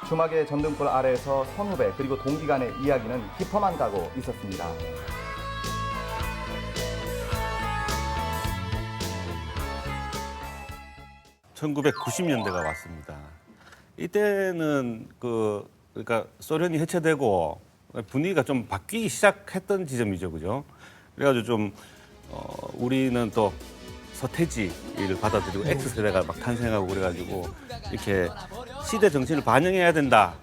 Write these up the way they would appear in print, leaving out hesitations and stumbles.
주막의 전등불 아래에서 선후배 그리고 동기 간의 이야기는 깊어만 가고 있었습니다. (1990년대가) 왔습니다. 이때는 그러니까 소련이 해체되고 분위기가 좀 바뀌기 시작했던 지점이죠, 그죠? 그래가지고 좀 우리는 또 서태지를 받아들이고 X세대가 막 탄생하고 그래가지고 이렇게 시대 정신을 반영해야 된다.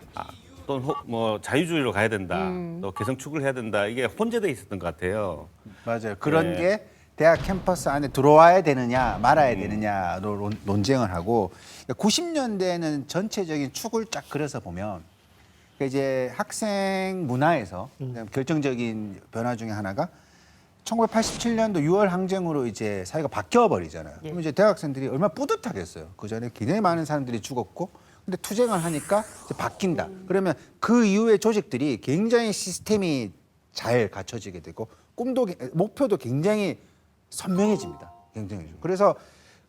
또는 뭐 자유주의로 가야 된다. 또 개성축을 해야 된다. 이게 혼재돼 있었던 것 같아요. 맞아요. 그런 네. 게 대학 캠퍼스 안에 들어와야 되느냐 말아야 되느냐로 논쟁을 하고 90년대에는 전체적인 축을 쫙 그려서 보면 이제 학생 문화에서 결정적인 변화 중에 하나가 1987년도 6월 항쟁으로 이제 사회가 바뀌어 버리잖아요. 그럼 이제 대학생들이 얼마나 뿌듯하겠어요. 그 전에 굉장히 많은 사람들이 죽었고, 근데 투쟁을 하니까 이제 바뀐다. 그러면 그 이후의 조직들이 굉장히 시스템이 잘 갖춰지게 되고, 목표도 굉장히 선명해집니다. 굉장히. 그래서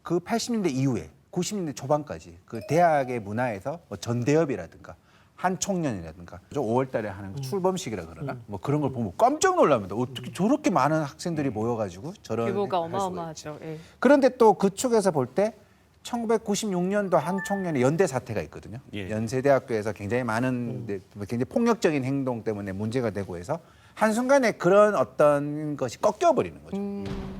그 80년대 이후에 90년대 초반까지 그 대학의 문화에서 뭐 전대협이라든가 한 총련이라든가 5월 달에 하는 거 출범식이라 그러나 뭐 그런 걸 보면 깜짝 놀랍니다. 어떻게 저렇게 많은 학생들이 모여가지고 저런 규모가 할 수가 있지. 어마어마하죠. 예. 그런데 또 그쪽에서 볼 때 1996년도 한 총련의 연대 사태가 있거든요. 예. 연세대학교에서 굉장히 많은 굉장히 폭력적인 행동 때문에 문제가 되고 해서 한순간에 그런 어떤 것이 꺾여버리는 거죠.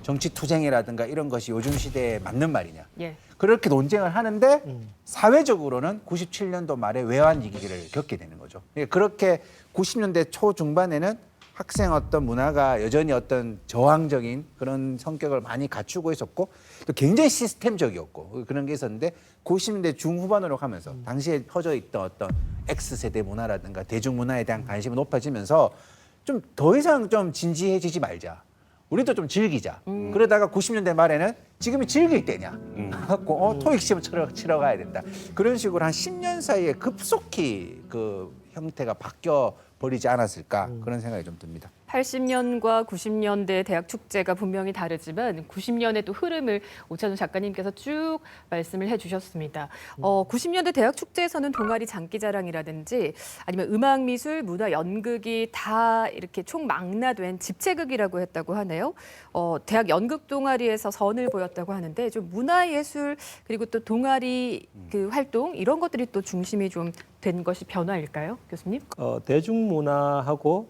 정치 투쟁이라든가 이런 것이 요즘 시대에 맞는 말이냐. 예. 그렇게 논쟁을 하는데 사회적으로는 97년도 말에 외환 위기를 겪게 되는 거죠. 그렇게 90년대 초중반에는 학생 어떤 문화가 여전히 어떤 저항적인 그런 성격을 많이 갖추고 있었고 또 굉장히 시스템적이었고 그런 게 있었는데 90년대 중후반으로 가면서 당시에 퍼져 있던 어떤 X세대 문화라든가 대중문화에 대한 관심이 높아지면서 좀 더 이상 좀 진지해지지 말자. 우리도 좀 즐기자. 그러다가 90년대 말에는 지금이 즐길 때냐. 토익 시험 치러 가야 된다. 그런 식으로 한 10년 사이에 급속히 그 형태가 바뀌어 버리지 않았을까 그런 생각이 좀 듭니다. 80년과 90년대 대학 축제가 분명히 다르지만 90년의 또 흐름을 오찬호 작가님께서 쭉 말씀을 해주셨습니다. 90년대 대학 축제에서는 동아리 장기자랑이라든지 아니면 음악, 미술, 문화, 연극이 다 이렇게 총망라된 집체극이라고 했다고 하네요. 대학 연극 동아리에서 선을 보였다고 하는데 좀 문화예술 그리고 또 동아리 그 활동 이런 것들이 또 중심이 좀 된 것이 변화일까요, 교수님? 대중문화하고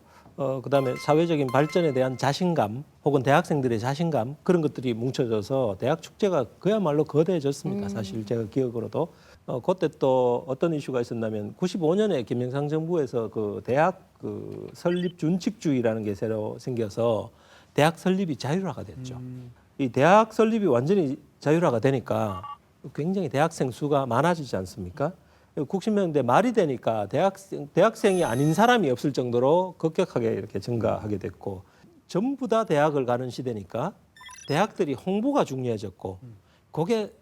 그다음에 사회적인 발전에 대한 자신감 혹은 대학생들의 자신감 그런 것들이 뭉쳐져서 대학 축제가 그야말로 거대해졌습니다. 사실 제가 기억으로도 그때 또 어떤 이슈가 있었냐면 95년에 김영삼 정부에서 그 대학 그 설립 준칙주의라는 게 새로 생겨서 대학 설립이 자율화가 됐죠. 이 대학 설립이 완전히 자율화가 되니까 굉장히 대학생 수가 많아지지 않습니까? 90년대 말이 되니까 대학생이 아닌 사람이 없을 정도로 급격하게 이렇게 증가하게 됐고 전부 다 대학을 가는 시대니까 대학들이 홍보가 중요해졌고 그게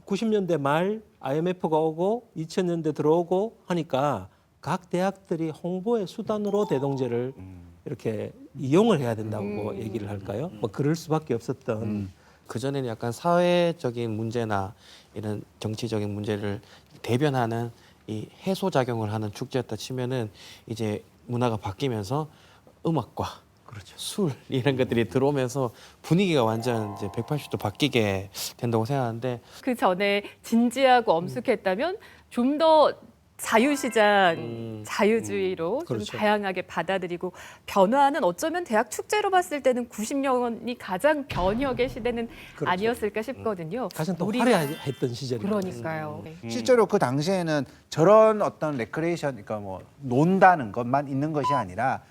90년대 말 IMF가 오고 2000년대 들어오고 하니까 각 대학들이 홍보의 수단으로 대동제를 이렇게 이용을 해야 된다고 얘기를 할까요? 뭐 그럴 수밖에 없었던 그전에는 약간 사회적인 문제나 이런 정치적인 문제를 대변하는 이 해소작용을 하는 축제였다 치면은 이제 문화가 바뀌면서 음악과 그렇죠. 술 이런 것들이 들어오면서 분위기가 완전 이제 180도 바뀌게 된다고 생각하는데 그 전에 진지하고 엄숙했다면 좀 더 자유시장, 자유주의로 좀 그렇죠. 다양하게 받아들이고 변화는 어쩌면 대학 축제로 봤을 때는 90년이 가장 변혁의 시대는 그렇죠. 아니었을까 싶거든요. 가장 또 우리가- 화려했던 시절이죠. 그러니까요. 네. 실제로 그 당시에는 저런 어떤 레크레이션, 그러니까 뭐 논다는 것만 있는 것이 아니라,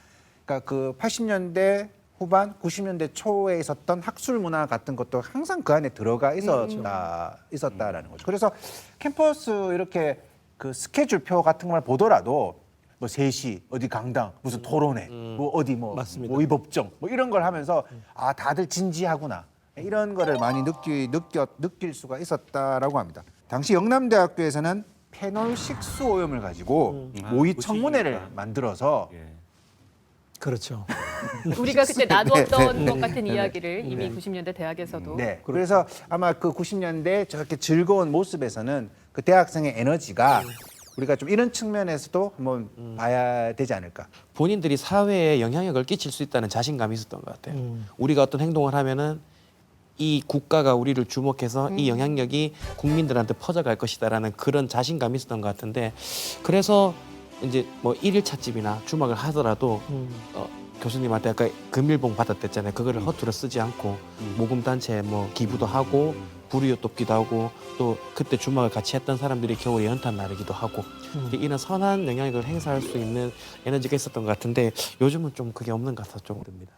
그러니까 그 80년대 후반, 90년대 초에 있었던 학술 문화 같은 것도 항상 그 안에 들어가 있었다라는 거죠. 그래서 캠퍼스 이렇게 그 스케줄표 같은 걸 보더라도 뭐 3시 어디 강당 무슨 토론회 뭐 어디 뭐 맞습니다. 모의법정 뭐 이런 걸 하면서 아 다들 진지하구나 이런 거를 많이 느낄 수가 있었다라고 합니다. 당시 영남대학교에서는 패널식 수오염을 가지고 모의 청문회를 부식이니까. 만들어서 예. 그렇죠. 우리가 그때 나눴던 네, 것 같은 이야기를 이미 90년대 대학에서도 네. 그래서 아마 그 90년대 저렇게 즐거운 모습에서는 그 대학생의 에너지가 우리가 좀 이런 측면에서도 한번 봐야 되지 않을까. 본인들이 사회에 영향력을 끼칠 수 있다는 자신감이 있었던 것 같아요. 우리가 어떤 행동을 하면은 이 국가가 우리를 주목해서 이 영향력이 국민들한테 퍼져갈 것이다라는 그런 자신감이 있었던 것 같은데, 그래서 이제 뭐 일일 찻집이나 주막을 하더라도 교수님한테 아까 금일봉 받았댔잖아요. 그거를 허투루 쓰지 않고 모금단체에 뭐 기부도 하고 불이웃 돕기도 하고, 또 그때 주막을 같이 했던 사람들이 겨울에 연탄 나르기도 하고, 이런 선한 영향력을 행사할 수 있는 에너지가 있었던 것 같은데 요즘은 좀 그게 없는 것 같아서 좀 듭니다.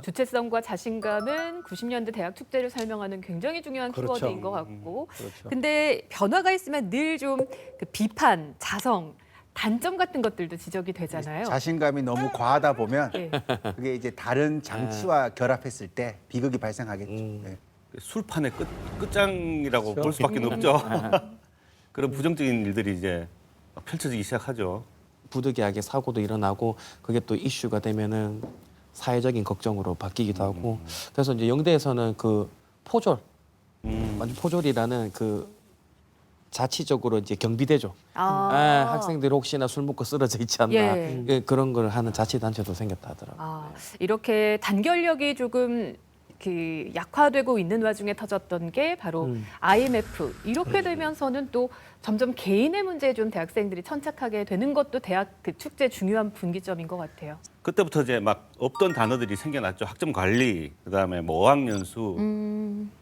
주체성과 자신감은 90년대 대학 축제를 설명하는 굉장히 중요한 그렇죠. 키워드인 것 같고, 그렇죠. 근데 변화가 있으면 늘 좀 그 비판, 자성, 단점 같은 것들도 지적이 되잖아요. 자신감이 너무 과하다 보면 예. 그게 이제 다른 장치와 결합했을 때 비극이 발생하겠죠. 네. 술판의 끝장이라고 볼 수밖에 없죠. 그런 부정적인 일들이 이제 펼쳐지기 시작하죠. 부득이하게 사고도 일어나고 그게 또 이슈가 되면은 사회적인 걱정으로 바뀌기도 하고, 그래서 이제 영대에서는 그 포졸, 완전 포졸이라는 그 자치적으로 이제 경비대죠. 학생들이 혹시나 술 먹고 쓰러져 있지 않나, 예. 그런 걸 하는 자치단체도 생겼다 하더라고요. 이렇게 단결력이 조금 그 약화되고 있는 와중에 터졌던 게 바로 IMF. 이렇게 되면서는 또 점점 개인의 문제에 좀 대학생들이 천착하게 되는 것도 대학 그 축제 중요한 분기점인 것 같아요. 그때부터 이제 막 없던 단어들이 생겨났죠. 학점 관리, 그다음에 뭐 어학연수,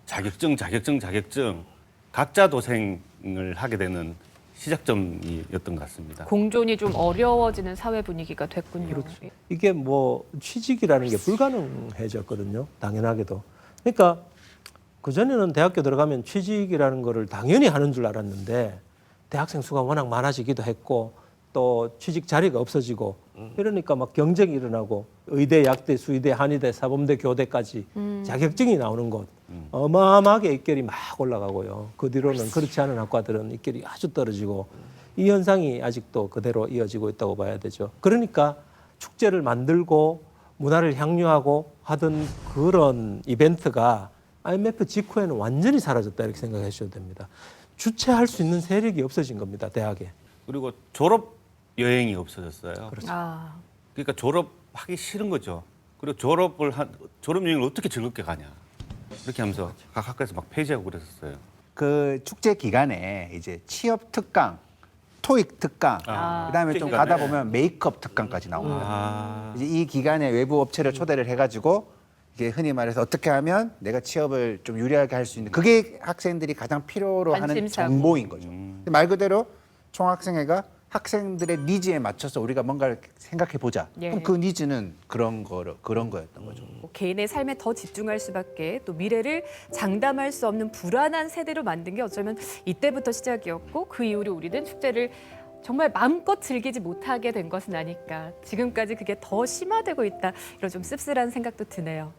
자격증, 각자 도생을 하게 되는 시작점이었던 것 같습니다. 공존이 좀 어려워지는 사회 분위기가 됐군요. 이게 뭐 취직이라는 게 불가능해졌거든요. 당연하게도. 그러니까 그전에는 대학교 들어가면 취직이라는 거를 당연히 하는 줄 알았는데 대학생 수가 워낙 많아지기도 했고 또 취직 자리가 없어지고 이러니까 막 경쟁이 일어나고 의대, 약대, 수의대, 한의대, 사범대, 교대까지 자격증이 나오는 곳 어마어마하게 입결이 막 올라가고요. 그 뒤로는 그렇지 않은 학과들은 입결이 아주 떨어지고 이 현상이 아직도 그대로 이어지고 있다고 봐야 되죠. 그러니까 축제를 만들고 문화를 향유하고 하던 그런 이벤트가 IMF 직후에는 완전히 사라졌다 이렇게 생각해 주셔도 됩니다. 주최할 수 있는 세력이 없어진 겁니다. 대학에. 그리고 졸업 여행이 없어졌어요. 아, 그러니까 졸업하기 싫은 거죠. 그리고 졸업 여행을 어떻게 즐겁게 가냐. 이렇게 하면서 각 학과에서 막 폐지하고 그랬었어요. 그 축제 기간에 이제 취업 특강, 토익 특강, 그다음에 좀 가다 보면 메이크업 특강까지 나옵니다. 이제 이 기간에 외부 업체를 초대를 해가지고 이게 흔히 말해서 어떻게 하면 내가 취업을 좀 유리하게 할 수 있는, 그게 학생들이 가장 필요로 하는 관심사고. 정보인 거죠. 말 그대로 총학생회가 학생들의 니즈에 맞춰서 우리가 뭔가를 생각해 보자. 예. 그럼 그 니즈는 그런 거였던 거죠. 뭐 개인의 삶에 더 집중할 수밖에, 또 미래를 장담할 수 없는 불안한 세대로 만든 게 어쩌면 이때부터 시작이었고, 그 이후로 우리는 축제를 정말 마음껏 즐기지 못하게 된 것은 아닐까. 지금까지 그게 더 심화되고 있다. 이런 좀 씁쓸한 생각도 드네요.